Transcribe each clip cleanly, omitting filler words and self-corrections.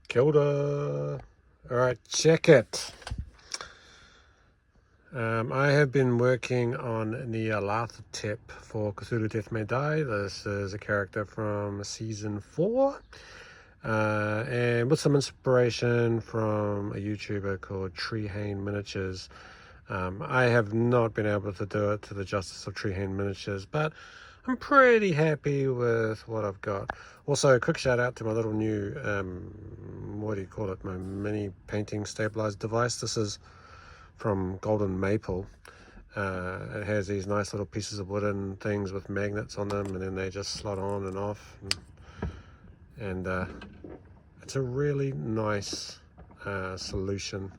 Kia ora. Alright, check it. I have been working on Nyalarthotep for Cthulhu Death May Die. This is a character from season 4. And with some inspiration from a YouTuber called Treehane Miniatures. I have not been able to do it to the justice of Treehane Miniatures, but I'm pretty happy with what I've got. Also, a quick shout out to my little new, what do you call it, my mini painting stabilized device. This is from Golden Maple. It has these nice little pieces of wooden things with magnets on them, and then they just slot on and off. And it's a really nice solution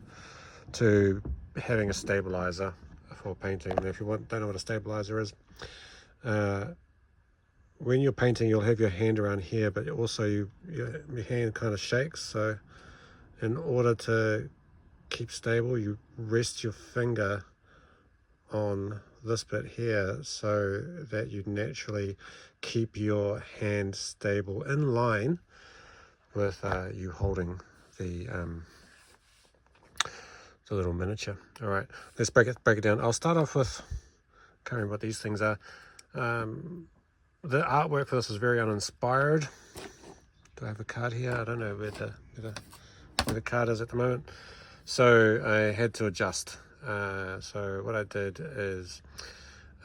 to having a stabilizer for painting. And if you don't know what a stabilizer is, when you're painting, you'll have your hand around here, but also your hand kind of shakes. So in order to keep stable, you rest your finger on this bit here so that you naturally keep your hand stable in line with you holding the little miniature. All right, let's break it down. I'll start off with, can't remember what these things are. The artwork for this is very uninspired. Do I have a card here? I don't know where the card is at the moment. So I had to adjust. So what I did is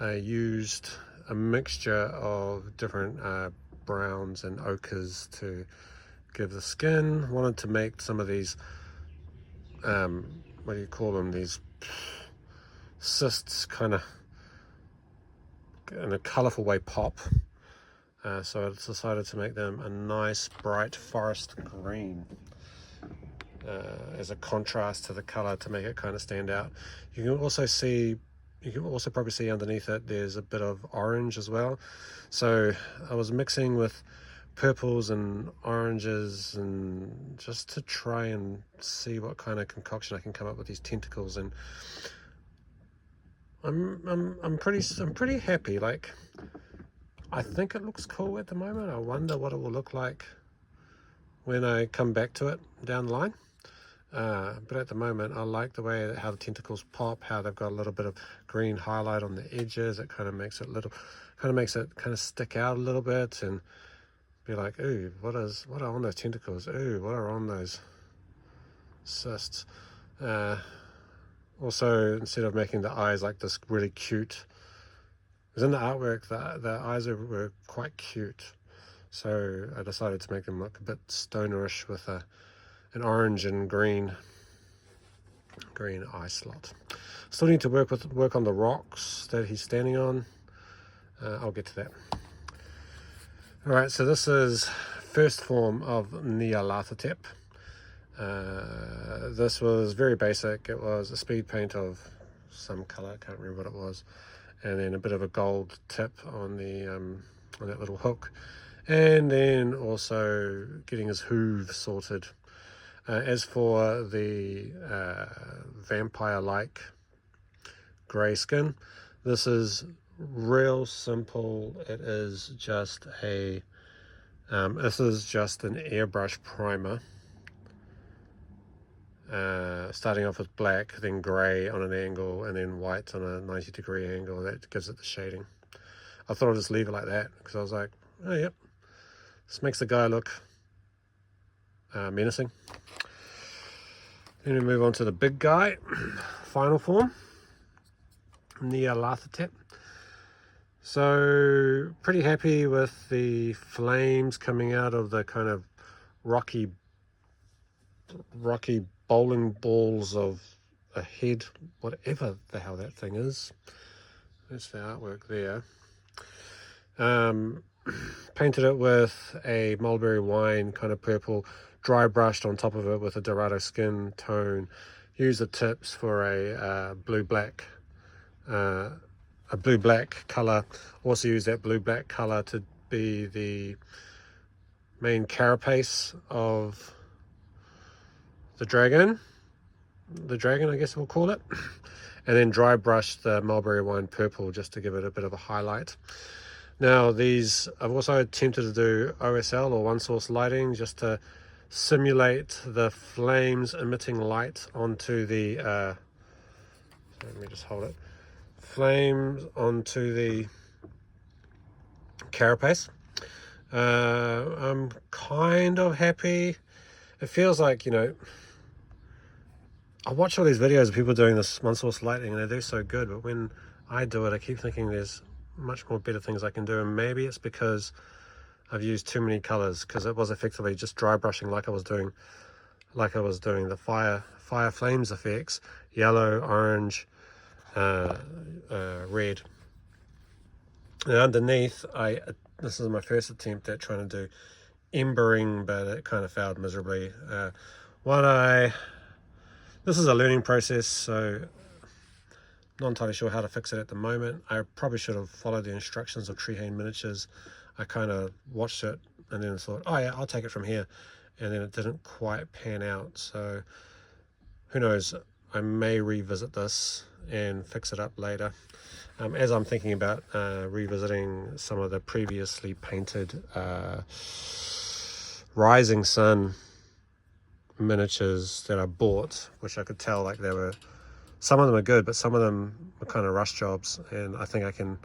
I used a mixture of different browns and ochres to give the skin. Wanted to make some of these, what do you call them? These cysts kind of in a colourful way pop. So I decided to make them a nice bright forest green as a contrast to the colour to make it kind of stand out. You can also probably see underneath it there's a bit of orange as well. So I was mixing with purples and oranges and just to try and see what kind of concoction I can come up with these tentacles. And I'm pretty happy. Like, I think it looks cool at the moment. I wonder what it will look like when I come back to it down the line. But at the moment, I like the way how the tentacles pop, how they've got a little bit of green highlight on the edges. It kind of makes it kind of stick out a little bit and be like, ooh, what are on those tentacles? Ooh, what are on those cysts? Also, instead of making the eyes like this really cute, because in the artwork, the eyes were quite cute. So I decided to make them look a bit stonerish with an orange and green eye slot. Still need to work on the rocks that he's standing on. I'll get to that. All right, so this is first form of Nyalarthotep. This was very basic. It was a speed paint of some color. I can't remember what it was, and then a bit of a gold tip on the on that little hook, and then also getting his hooves sorted. As for the vampire-like grey skin, this is real simple. It is just an airbrush primer. Starting off with black, then grey on an angle, and then white on a 90-degree angle. That gives it the shading. I thought I'd just leave it like that because I was like, oh yep, this makes the guy look menacing. Then we move on to the big guy, final form, Nyalarthotep. So pretty happy with the flames coming out of the kind of rocky bowling balls of a head, whatever the hell that thing is. That's the artwork there. Painted it with a mulberry wine kind of purple, dry brushed on top of it with a Dorado skin tone. Used the tips for a blue-black color. Also used that blue-black color to be the main carapace of the dragon, I guess we'll call it. And then dry brushed the mulberry wine purple just to give it a bit of a highlight. Now these, I've also attempted to do OSL or one source lighting just to simulate the flames emitting light onto the let me just hold it, flames onto the carapace. I'm kind of happy. It feels like, you know, I watch all these videos of people doing this one source lighting and they do so good, but when I do it, I keep thinking there's much more better things I can do, and maybe it's because I've used too many colors, because it was effectively just dry brushing like I was doing the fire flames effects, yellow, orange, red. And underneath, this is my first attempt at trying to do embering, but it kind of failed miserably. This is a learning process, so not entirely sure how to fix it at the moment. I probably should have followed the instructions of Trehane Miniatures. I kind of watched it and then thought, oh yeah, I'll take it from here, and then it didn't quite pan out. So who knows, I may revisit this and fix it up later. As I'm thinking about revisiting some of the previously painted Rising Sun miniatures that I bought, which I could tell like some of them are good, but some of them are kind of rush jobs, and I think I can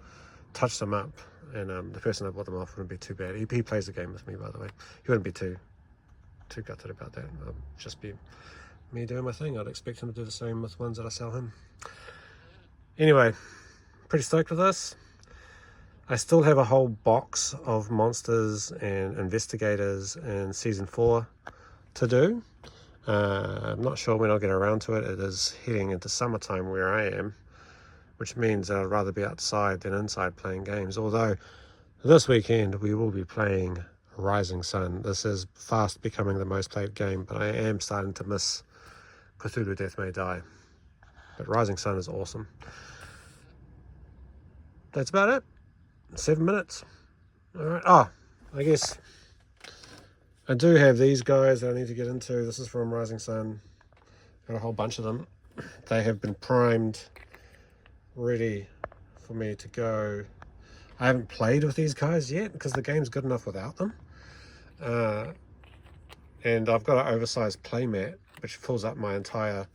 touch them up, and the person I bought them off wouldn't be too bad. He plays the game with me, by the way. He wouldn't be too gutted about that. It'll just be me doing my thing. I'd expect him to do the same with ones that I sell him. Anyway, pretty stoked with this. I still have a whole box of monsters and investigators in season 4 to do. I'm not sure when I'll get around to it. It is heading into summertime where I am, which means I'd rather be outside than inside playing games. Although this weekend we will be playing Rising Sun. This is fast becoming the most played game, but I am starting to miss Cthulhu Death May Die. But Rising Sun is awesome. That's about it. 7 minutes. Alright. Oh, I guess I do have these guys that I need to get into. This is from Rising Sun. Got a whole bunch of them. They have been primed, ready for me to go. I haven't played with these guys yet because the game's good enough without them. And I've got an oversized playmat which fills up my entire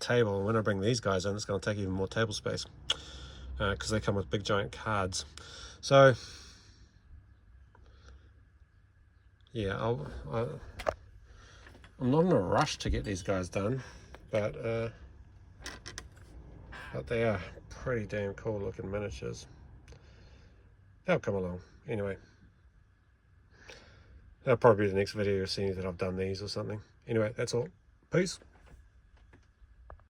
table. And when I bring these guys in, it's going to take even more table space because they come with big giant cards. So yeah, I'm not in a rush to get these guys done, but they are pretty damn cool looking miniatures. They'll come along. Anyway, that'll probably be the next video you'll see that I've done these or something. Anyway, that's all. Peace.